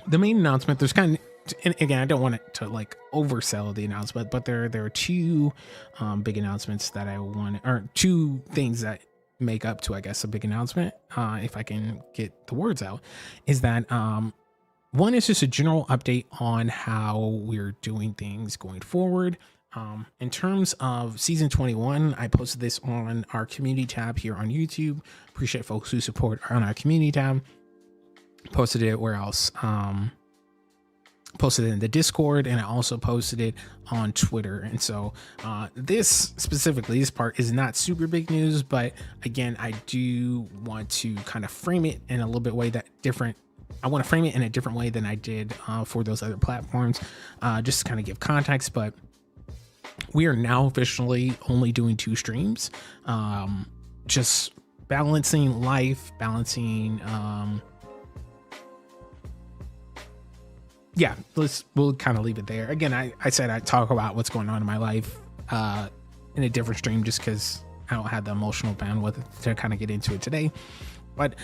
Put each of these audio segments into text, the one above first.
the main announcement, there's kind of, and again, I don't want it to like oversell the announcement, but there are two big announcements that I want, or two things that make up to, I guess, a big announcement, if I can get the words out, is that one is just a general update on how we're doing things going forward. In terms of season 21, I posted this on our community tab here on YouTube. Appreciate folks who support on our community tab. Posted it where else? Posted it in the Discord, and I also posted it on Twitter. And so this specifically, this part is not super big news, but again, I do want to kind of frame it in a little bit way that different. I want to frame it in a different way than I did for those other platforms, just to kind of give context. But we are now officially only doing 2 streams, just balancing life, balancing yeah, we'll kind of leave it there. Again, I said I'd talk about what's going on in my life in a different stream, just because I don't have the emotional bandwidth to kind of get into it today. But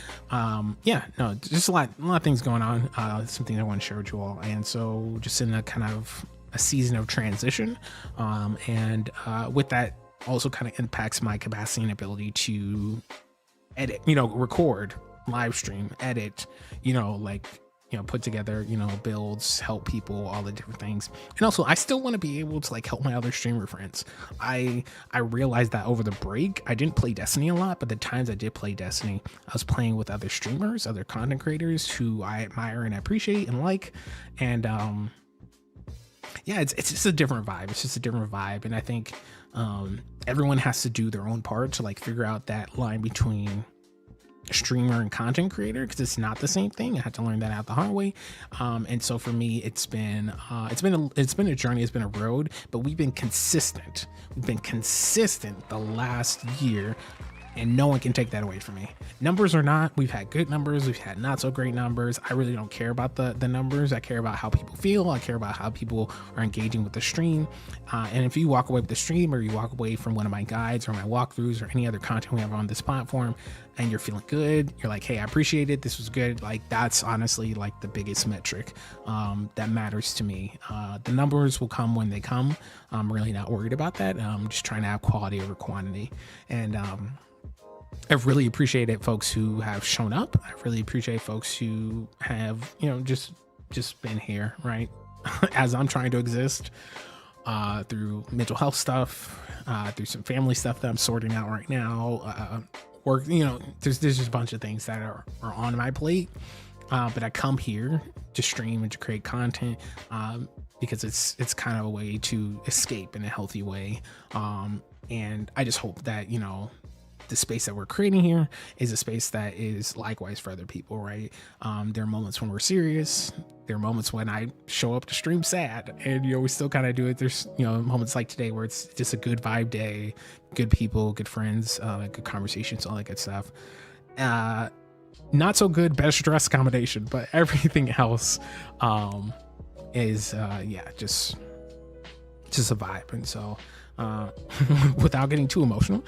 yeah, no, just a lot of things going on. Something I want to share with you all. And so just in a kind of a season of transition, and with that also kind of impacts my capacity and ability to edit, record, live stream, edit, put together, builds, help people, all the different things. And also I still want to be able to like help my other streamer friends. I realized that over the break, I didn't play Destiny a lot, but the times I did play Destiny, I was playing with other streamers, other content creators who I admire and appreciate and like. And yeah, it's just a different vibe. It's just a different vibe. And I think everyone has to do their own part to like figure out that line between streamer and content creator, because it's not the same thing. I had to learn that out the hard way. And so for me, it's been a journey, it's been a road, but we've been consistent. We've been consistent the last year, and no one can take that away from me. Numbers or not, we've had good numbers, we've had not so great numbers. I really don't care about the numbers. I care about how people feel. I care about how people are engaging with the stream. And if you walk away with the stream, or you walk away from one of my guides or my walkthroughs or any other content we have on this platform, and you're feeling good, you're like, hey, I appreciate it, this was good, like that's honestly like the biggest metric that matters to me. The numbers will come when they come. I'm really not worried about that. I'm just trying to have quality over quantity. And I've really appreciated folks who have shown up. I really appreciate folks who have, just been here, right? As I'm trying to exist through mental health stuff, through some family stuff that I'm sorting out right now. Work, there's just a bunch of things that are on my plate. But I come here to stream and to create content because it's kind of a way to escape in a healthy way. And I just hope that, the space that we're creating here is a space that is likewise for other people, right? There are moments when we're serious. There are moments when I show up to stream sad, and we still kind of do it. There's moments like today where it's just a good vibe day, good people, good friends, good conversations, all that good stuff. Not so good best stress combination, but everything else is just a vibe. And so without getting too emotional,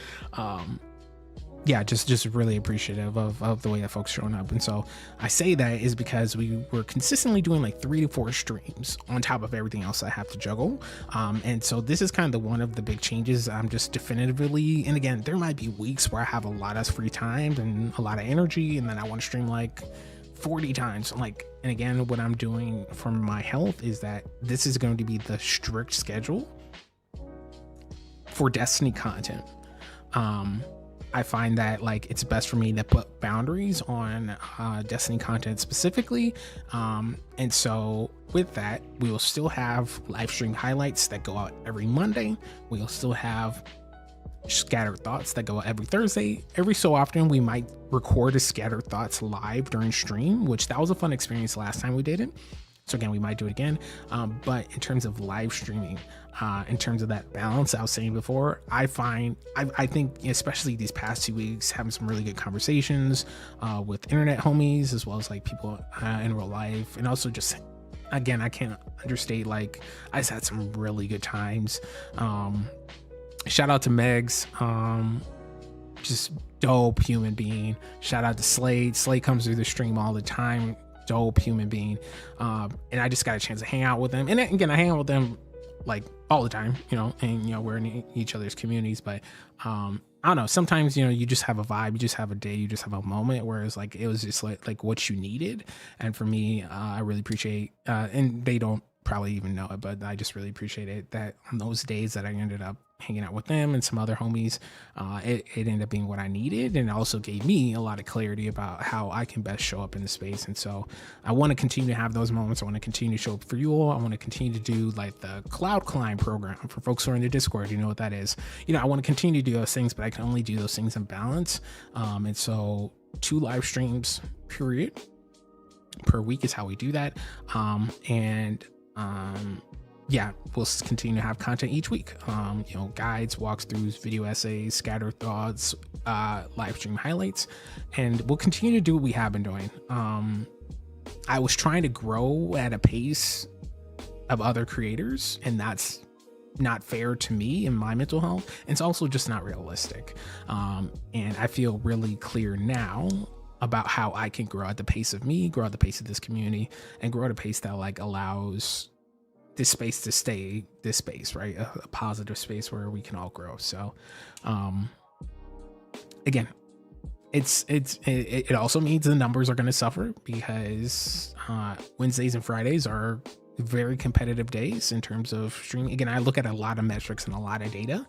just really appreciative of the way that folks showing up. And so I say that is because we were consistently doing like 3 to 4 streams on top of everything else I have to juggle. And so this is kind of one of the big changes I'm just definitively, and again, there might be weeks where I have a lot of free time and a lot of energy, and then I want to stream like 40 times. And again, what I'm doing for my health is that this is going to be the strict schedule for Destiny content. I find that it's best for me to put boundaries on Destiny content specifically. And so with that, we will still have live stream highlights that go out every Monday. We'll still have scattered thoughts that go out every Thursday. Every so often we might record a scattered thoughts live during stream, which that was a fun experience last time we did it. So again, we might do it again. But in terms of live streaming, in terms of that balance I was saying before, I think especially these past 2 weeks, having some really good conversations with internet homies, as well as people in real life. And also just, again, I can't understate, I just had some really good times. Shout out to Megs, just dope human being. Shout out to Slade. Slade comes through the stream all the time. dope human being. And I just got a chance to hang out with them. And again, I hang out with them like all the time, and we're in each other's communities. But I don't know, sometimes you just have a vibe, you just have a day, you just have a moment, whereas like it was just like what you needed. And for me, I really appreciate and they don't probably even know it, but I just really appreciate it that on those days that I ended up hanging out with them and some other homies, it ended up being what I needed, and it also gave me a lot of clarity about how I can best show up in the space. And so I want to continue to have those moments. I want to continue to show up for you all. I want to continue to do like the cloud climb program for folks who are in the Discord. You know what that is. I want to continue to do those things, but I can only do those things in balance. And so 2 live streams period per week is how we do that. Yeah, we'll continue to have content each week. Guides, walkthroughs, video essays, scattered thoughts, live stream highlights, and we'll continue to do what we have been doing. I was trying to grow at a pace of other creators, and that's not fair to me and my mental health. And it's also just not realistic. And I feel really clear now about how I can grow at the pace of me, grow at the pace of this community, and grow at a pace that like allows this space to stay this space, right? A positive space where we can all grow. So again, it also means the numbers are going to suffer because Wednesdays and Fridays are very competitive days in terms of streaming. Again, I look at a lot of metrics and a lot of data.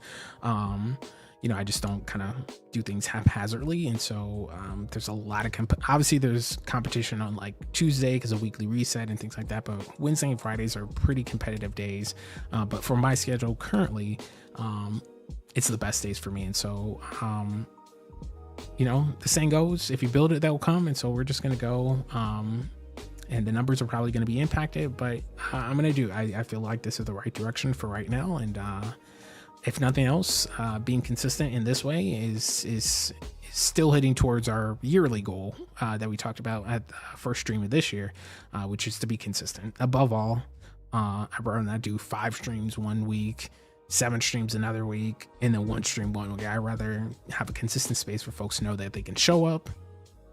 I just don't kind of do things haphazardly. And so there's a lot of obviously there's competition on like Tuesday because of weekly reset and things like that. But Wednesday and Fridays are pretty competitive days. But for my schedule currently, it's the best days for me. And so, the saying goes, if you build it, that will come. And so we're just going to go. And the numbers are probably going to be impacted, but I'm going to do. I feel like this is the right direction for right now. And if nothing else, being consistent in this way is still heading towards our yearly goal that we talked about at the first stream of this year, which is to be consistent. Above all, I'd rather not do 5 streams one week, 7 streams another week, and then 1 stream one week. I'd rather have a consistent space where folks know that they can show up,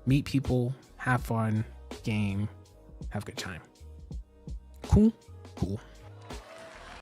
meet people, have fun, game, have a good time. Cool.